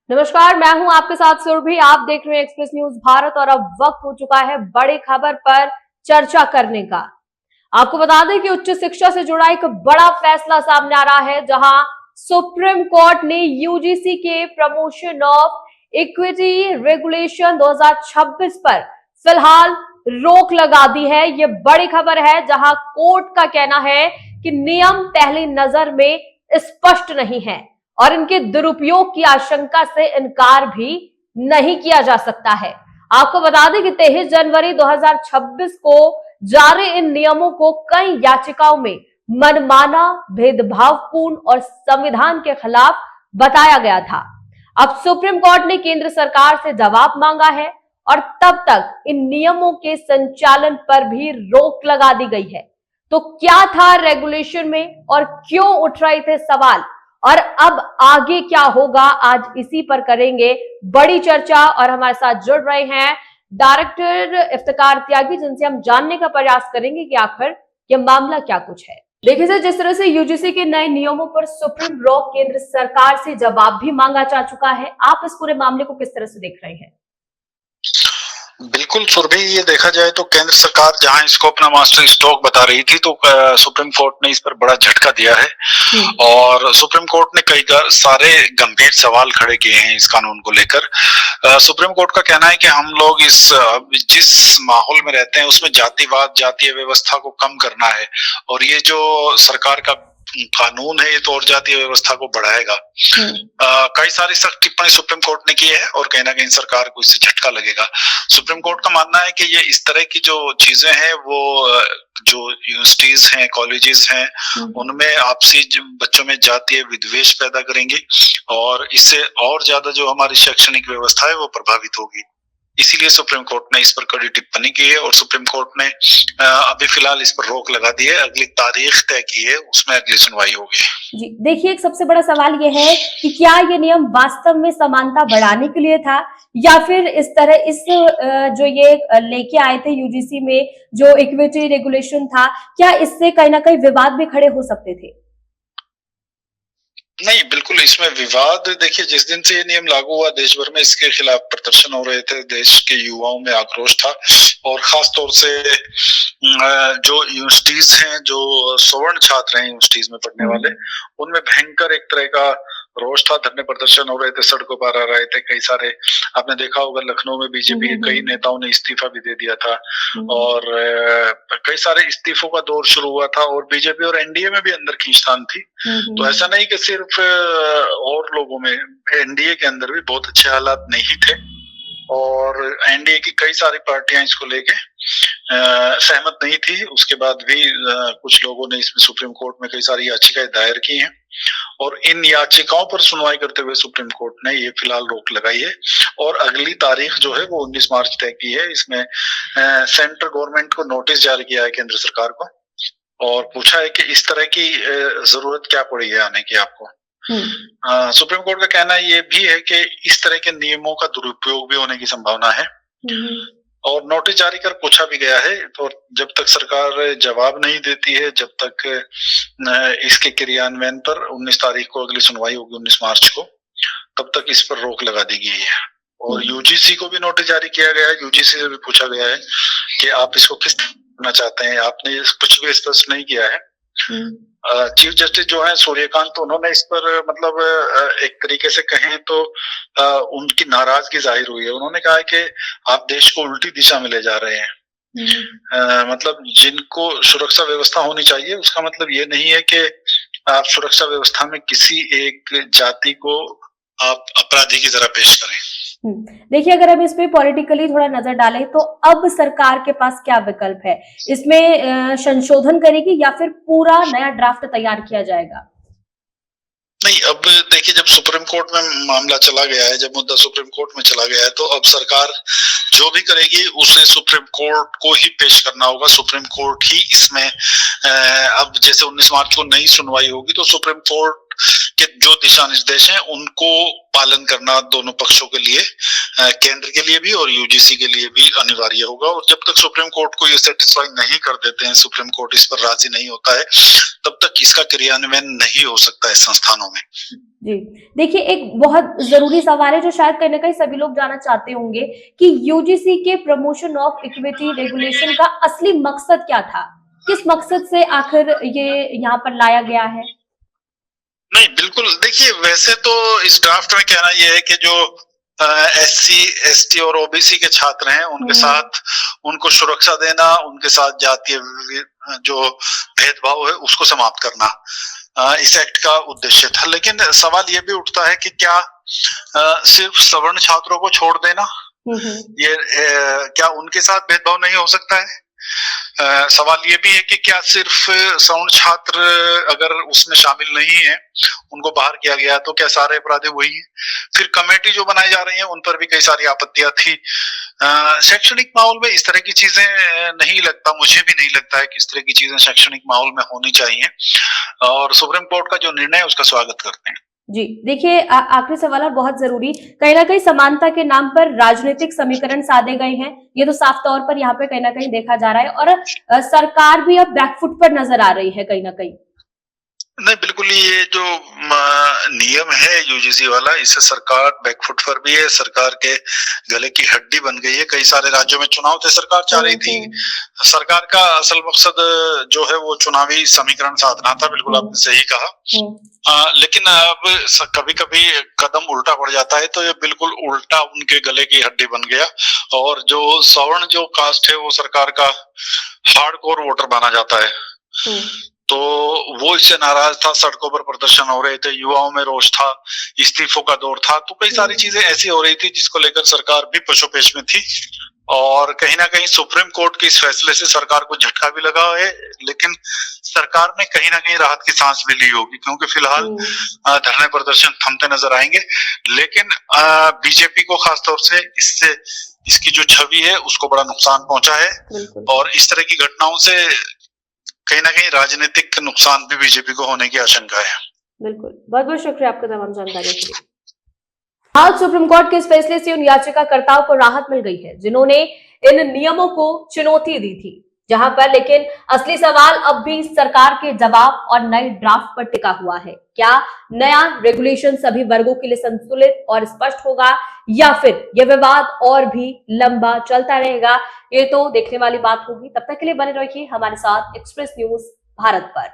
नमस्कार, मैं हूं आपके साथ सुरभि। आप देख रहे हैं एक्सप्रेस न्यूज भारत और अब वक्त हो चुका है बड़ी खबर पर चर्चा करने का। आपको बता दें कि उच्च शिक्षा से जुड़ा एक बड़ा फैसला सामने आ रहा है, जहां सुप्रीम कोर्ट ने यूजीसी के प्रमोशन ऑफ इक्विटी रेगुलेशन 2026 पर फिलहाल रोक लगा दी है। यह बड़ी खबर है, जहां कोर्ट का कहना है कि नियम पहली नजर में स्पष्ट नहीं है और इनके दुरुपयोग की आशंका से इनकार भी नहीं किया जा सकता है। आपको बता दें कि 23 जनवरी 2026 को जारी इन नियमों को कई याचिकाओं में मनमाना, भेदभावपूर्ण और संविधान के खिलाफ बताया गया था। अब सुप्रीम कोर्ट ने केंद्र सरकार से जवाब मांगा है और तब तक इन नियमों के संचालन पर भी रोक लगा दी गई है। तो क्या था रेगुलेशन में और क्यों उठ रहे थे सवाल, और अब आगे क्या होगा, आज इसी पर करेंगे बड़ी चर्चा। और हमारे साथ जुड़ रहे हैं डायरेक्टर इफ्तिकार त्यागी, जिनसे हम जानने का प्रयास करेंगे कि आखिर यह मामला क्या कुछ है। देखिए सर, जिस तरह से यूजीसी के नए नियमों पर सुप्रीम कोर्ट केंद्र सरकार से जवाब भी मांगा जा चुका है, आप इस पूरे मामले को किस तरह से देख रहे हैं? बिल्कुल सुरभि, ये देखा जाए तो केंद्र सरकार जहां इसको अपना मास्टर स्ट्रोक बता रही थी, तो सुप्रीम कोर्ट ने इस पर बड़ा झटका दिया है और सुप्रीम कोर्ट ने कई सारे गंभीर सवाल खड़े किए हैं इस कानून को लेकर। सुप्रीम कोर्ट का कहना है कि हम लोग जिस माहौल में रहते हैं उसमें जातिवाद, जातीय व्यवस्था को कम करना है और ये जो सरकार का कानून है ये तो और जातीय व्यवस्था को बढ़ाएगा। कई सारी सख्त टिप्पणी सुप्रीम कोर्ट ने की है और कहीं ना कहीं सरकार को इससे झटका लगेगा। सुप्रीम कोर्ट का मानना है कि ये इस तरह की जो चीजें हैं वो जो यूनिवर्सिटीज हैं, कॉलेजेस हैं, उनमें आपसी बच्चों में जातीय विद्वेष पैदा करेंगी और इससे और ज्यादा जो हमारी शैक्षणिक व्यवस्था है वो प्रभावित होगी। इसीलिए सुप्रीम कोर्ट ने इस पर कड़ी टिप्पणी की है और सुप्रीम कोर्ट ने अभी फिलहाल इस पर रोक लगा दी है। अगली तारीख तय की है, उसमें अगली सुनवाई होगी। जी देखिए, एक सबसे बड़ा सवाल यह है कि क्या ये नियम वास्तव में समानता बढ़ाने के लिए था या फिर इस तरह जो ये लेके आए थे यूजीसी में जो इक्विटी रेगुलेशन था, क्या इससे कहीं ना कहीं विवाद भी खड़े हो सकते थे? नहीं, बिल्कुल इसमें विवाद, देखिए जिस दिन से ये नियम लागू हुआ देश भर में इसके खिलाफ प्रदर्शन हो रहे थे, देश के युवाओं में आक्रोश था और खास तौर से जो यूनिवर्सिटीज हैं, जो सवर्ण छात्र हैं यूनिवर्सिटीज में पढ़ने वाले, उनमें भयंकर एक तरह का रोष था। धरने प्रदर्शन हो रहे थे, सड़कों पर आ रहे थे कई सारे। आपने देखा होगा लखनऊ में बीजेपी के कई नेताओं ने इस्तीफा भी दे दिया था और कई सारे इस्तीफों का दौर शुरू हुआ था और बीजेपी और एनडीए में भी अंदर खींचतान थी। तो ऐसा नहीं कि सिर्फ और लोगों में, एनडीए के अंदर भी बहुत अच्छे हालात नहीं थे और एनडीए की कई सारी पार्टियां इसको लेके सहमत नहीं थी। उसके बाद भी कुछ लोगों ने इसमें सुप्रीम कोर्ट में कई सारी याचिकाएं दायर की हैं और इन याचिकाओं पर सुनवाई करते हुए सुप्रीम कोर्ट ने ये फिलहाल रोक लगाई है और अगली तारीख जो है वो 19 मार्च तय की है। इसमें सेंट्रल गवर्नमेंट को नोटिस जारी किया है केंद्र सरकार को और पूछा है कि इस तरह की जरूरत क्या पड़ी है आने की आपको। सुप्रीम कोर्ट का कहना ये भी है कि इस तरह के नियमों का दुरुपयोग भी होने की संभावना है और नोटिस जारी कर पूछा भी गया है। तो जब तक सरकार जवाब नहीं देती है, जब तक इसके क्रियान्वयन पर 19 तारीख को अगली सुनवाई होगी 19 मार्च को, तब तक इस पर रोक लगा दी गई है। और यूजीसी को भी नोटिस जारी किया गया है, यूजीसी से भी पूछा गया है कि आप इसको किस करना चाहते हैं। आपने कुछ भी स्पष्ट नहीं किया है। चीफ जस्टिस जो है सूर्यकांत, तो उन्होंने इस पर मतलब एक तरीके से कहें तो उनकी नाराजगी जाहिर हुई है। उन्होंने कहा है कि आप देश को उल्टी दिशा में ले जा रहे हैं। मतलब जिनको सुरक्षा व्यवस्था होनी चाहिए उसका मतलब ये नहीं है कि आप सुरक्षा व्यवस्था में किसी एक जाति को आप अपराधी की तरह पेश करें। देखिए, अगर हम इस पे पॉलिटिकली थोड़ा नजर डालें तो अब सरकार के पास क्या विकल्प है? इसमें संशोधन करेगी या फिर पूरा नया ड्राफ्ट तैयार किया जाएगा? नहीं, अब देखिए जब सुप्रीम कोर्ट में मामला चला गया है, जब मुद्दा सुप्रीम कोर्ट में चला गया है, तो अब सरकार जो भी करेगी उसे सुप्रीम कोर्ट को ही पेश करना होगा। सुप्रीम कोर्ट ही इसमें अब जैसे 19 मार्च को नई सुनवाई होगी तो सुप्रीम कोर्ट के जो दिशा निर्देश हैं उनको पालन करना दोनों पक्षों के लिए, केंद्र के लिए भी और यूजीसी के लिए भी अनिवार्य होगा। और जब तक सुप्रीम कोर्ट को ये सेटिस्फाई नहीं कर देते हैं, सुप्रीम कोर्ट इस पर राजी नहीं होता है, तब तक इसका क्रियान्वयन नहीं हो सकता है संस्थानों में। जी देखिए, एक बहुत जरूरी सवाल है जो शायद कहीं ना कहीं सभी लोग जानना चाहते होंगे कि यूजीसी के प्रमोशन ऑफ इक्विटी रेगुलेशन का असली मकसद क्या था, किस मकसद से आखिर ये यहाँ पर लाया गया है? नहीं, बिल्कुल, देखिए वैसे तो इस ड्राफ्ट में कहना यह है कि जो एससी, एसटी और ओबीसी के छात्र हैं उनके साथ उनको सुरक्षा देना, उनके साथ जातीय जो भेदभाव है उसको समाप्त करना इस एक्ट का उद्देश्य था। लेकिन सवाल ये भी उठता है कि क्या सिर्फ सवर्ण छात्रों को छोड़ देना, ये क्या उनके साथ भेदभाव नहीं हो सकता है? सवाल ये भी है कि क्या सिर्फ सवर्ण छात्र अगर उसमें शामिल नहीं है, उनको बाहर किया गया, तो क्या सारे अपराधी वही हैं? फिर कमेटी जो बनाई जा रही है उन पर भी कई सारी आपत्तियां थी। शैक्षणिक माहौल में इस तरह की चीजें नहीं लगता, मुझे भी नहीं लगता है कि इस तरह की चीजें शैक्षणिक माहौल में होनी चाहिए, और सुप्रीम कोर्ट का जो निर्णय है उसका स्वागत करते हैं। जी देखिए, आखिरी सवाल और बहुत जरूरी, कहीं ना कहीं समानता के नाम पर राजनीतिक समीकरण साधे गए हैं, ये तो साफ तौर पर यहाँ पे कहीं ना कहीं देखा जा रहा है, और सरकार भी अब बैकफुट पर नजर आ रही है कहीं ना कहीं। नहीं, बिल्कुल, ये जो नियम है यूजीसी वाला, इससे सरकार बैकफुट पर भी है, सरकार के गले की हड्डी बन गई है। कई सारे राज्यों में चुनाव थे, सरकार चाह रही थी, सरकार का असल मकसद जो है वो चुनावी समीकरण साधना था, बिल्कुल आपने सही कहा। लेकिन अब कभी कभी कदम उल्टा पड़ जाता है, तो ये बिल्कुल उल्टा उनके गले की हड्डी बन गया, और जो सवर्ण जो कास्ट है वो सरकार का हार्डकोर वोटर माना जाता है। तो वो इससे नाराज था, सड़कों पर प्रदर्शन हो रहे थे, युवाओं में रोष था, इस्तीफों का दौर था, तो कई सारी चीजें ऐसी हो रही थी जिसको लेकर सरकार भी पशोपेश में थी, और कहीं ना कहीं सुप्रीम कोर्ट के इस फैसले से सरकार को झटका भी लगा है। लेकिन सरकार ने कहीं ना कहीं राहत की सांस भी ली होगी, क्योंकि फिलहाल धरने प्रदर्शन थमते नजर आएंगे। लेकिन बीजेपी को खासतौर से इससे इसकी जो छवि है उसको बड़ा नुकसान पहुंचा है, और इस तरह की घटनाओं से कहीं ना कहीं राजनीतिक नुकसान भी बीजेपी को होने की आशंका है। बिल्कुल, बहुत बहुत शुक्रिया आपका तमाम जानकारी के लिए। आज सुप्रीम कोर्ट के इस फैसले से उन याचिकाकर्ताओं को राहत मिल गई है जिन्होंने इन नियमों को चुनौती दी थी, जहां पर लेकिन असली सवाल अब भी सरकार के जवाब और नए ड्राफ्ट पर टिका हुआ है। क्या नया रेगुलेशन सभी वर्गों के लिए संतुलित और स्पष्ट होगा, या फिर यह विवाद और भी लंबा चलता रहेगा, ये तो देखने वाली बात होगी। तब तक के लिए बने रहिए हमारे साथ एक्सप्रेस न्यूज भारत पर।